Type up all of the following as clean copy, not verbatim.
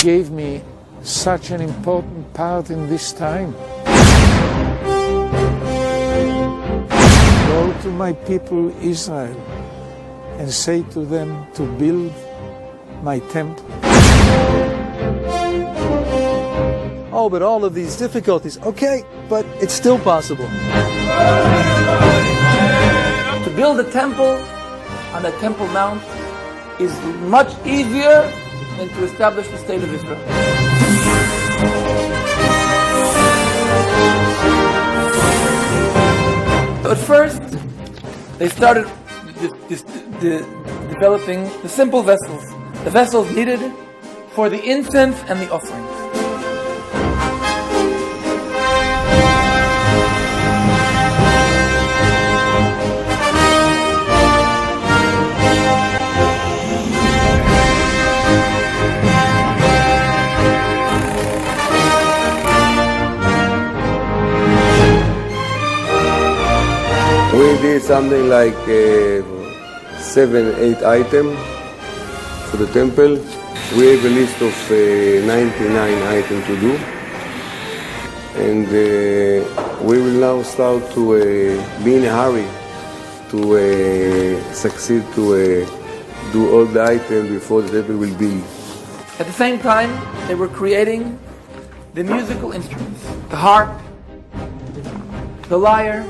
gave me such an important part in this time. Go to my people Israel and say to them to build my temple. Oh, but all of these difficulties. Okay, but it's still possible. To build a temple on the Temple Mount is much easier than to establish the state of Israel. At first, they started developing the simple vessels, the vessels needed for the incense and the offerings. We did something like 7-8 items for the temple. We have a list of 99 items to do. And we will now start to be in a hurry to succeed to do all the items before the temple will be. At the same time, they were creating the musical instruments, the harp, the lyre,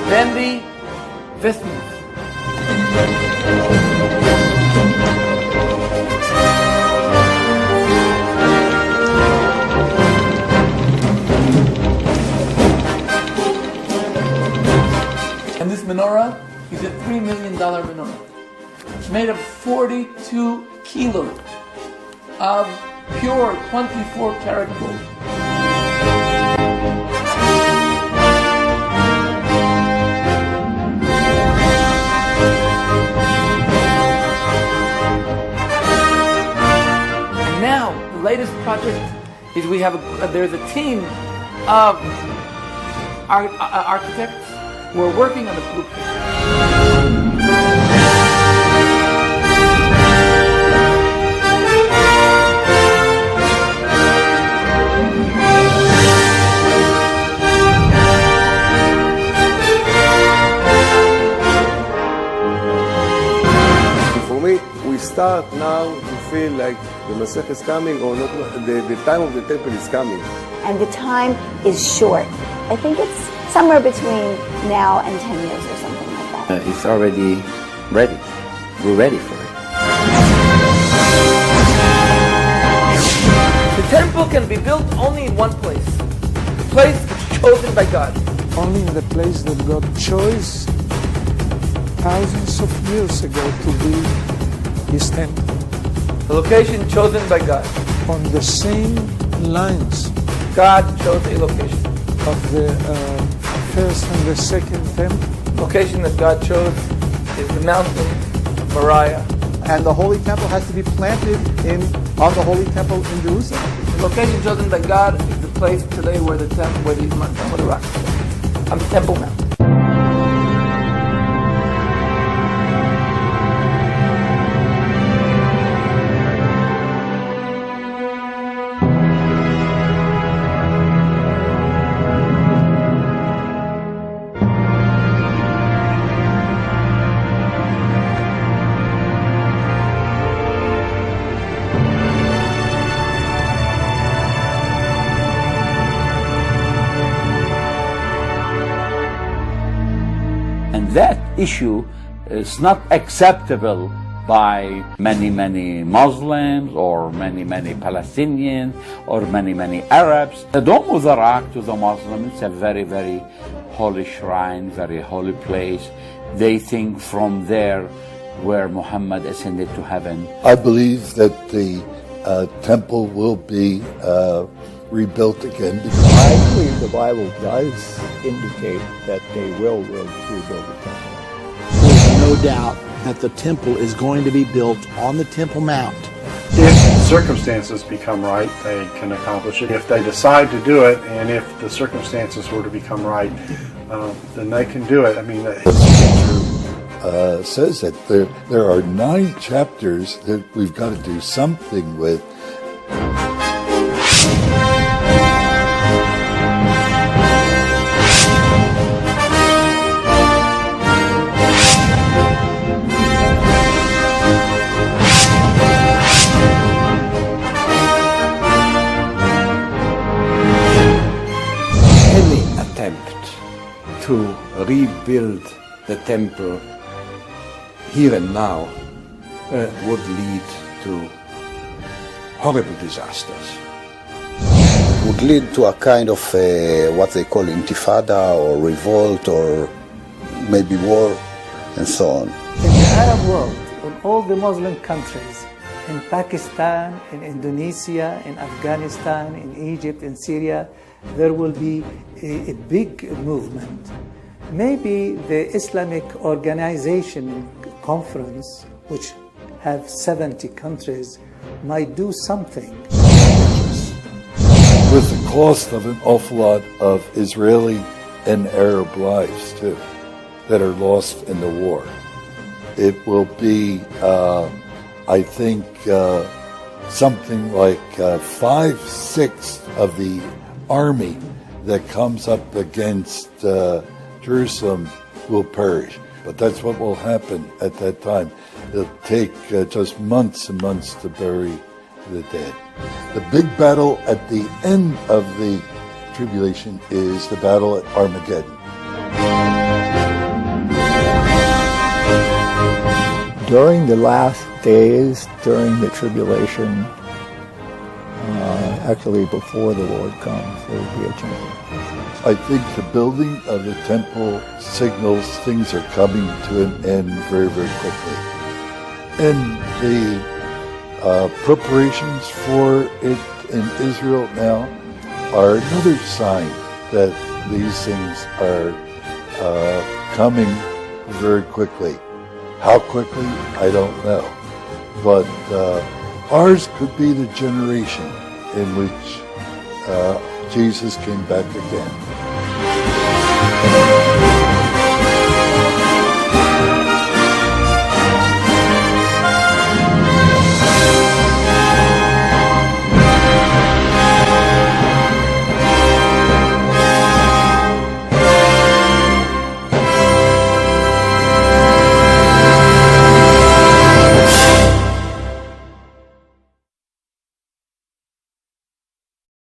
then the vestments. And this menorah is a $3 million menorah. It's made of 42 kilos of pure 24 karat gold. Now, the latest project is there's a team of architects who are working on the blueprint. For me, we start now to feel like the Masech is coming, or not, the time of the temple is coming. And the time is short. I think it's somewhere between now and 10 years or something like that. It's already ready. We're ready for it. The temple can be built only in one place. The place chosen by God. Only in the place that God chose thousands of years ago to build His temple. The location chosen by God. On the same lines God chose a location. of the first and the second temple. Location that God chose is the mountain of Moriah. And the Holy Temple has to be planted on the Holy Temple in Jerusalem. The location chosen by God is the place today where the rock is, on the Temple Mount. That issue is not acceptable by many Muslims or many Palestinians or many Arabs. The Dome of the Rock to the Muslims, it's a very holy shrine, very holy place. They think from there where Muhammad ascended to heaven. I believe that the temple will be rebuilt again. I believe the Bible does indicate that they will rebuild the temple. There's no doubt that the temple is going to be built on the Temple Mount. There's circumstances become right, they can accomplish it. If they decide to do it, and if the circumstances were to become right, then they can do it. I mean, says that there are 9 chapters that we've got to do something with. Any attempt to rebuild the temple here and now would lead to horrible disasters. Would lead to a kind of what they call intifada or revolt or maybe war and so on. In the Arab world, in all the Muslim countries, in Pakistan, in Indonesia, in Afghanistan, in Egypt, in Syria, there will be a big movement. Maybe the Islamic Organization Conference, which have 70 countries, might do something. With the cost of an awful lot of Israeli and Arab lives, too, that are lost in the war. It will be, I think, something like 5/6 of the army that comes up against Jerusalem will perish. But that's what will happen at that time. It'll take just months and months to bury the dead. The big battle at the end of the tribulation is the battle at Armageddon. During the last days, during the tribulation, actually before the Lord comes, there will be a change. I think the building of the temple signals things are coming to an end very, very quickly. And the preparations for it in Israel now are another sign that these things are coming very quickly. How quickly, I don't know. But ours could be the generation in which Jesus came back again.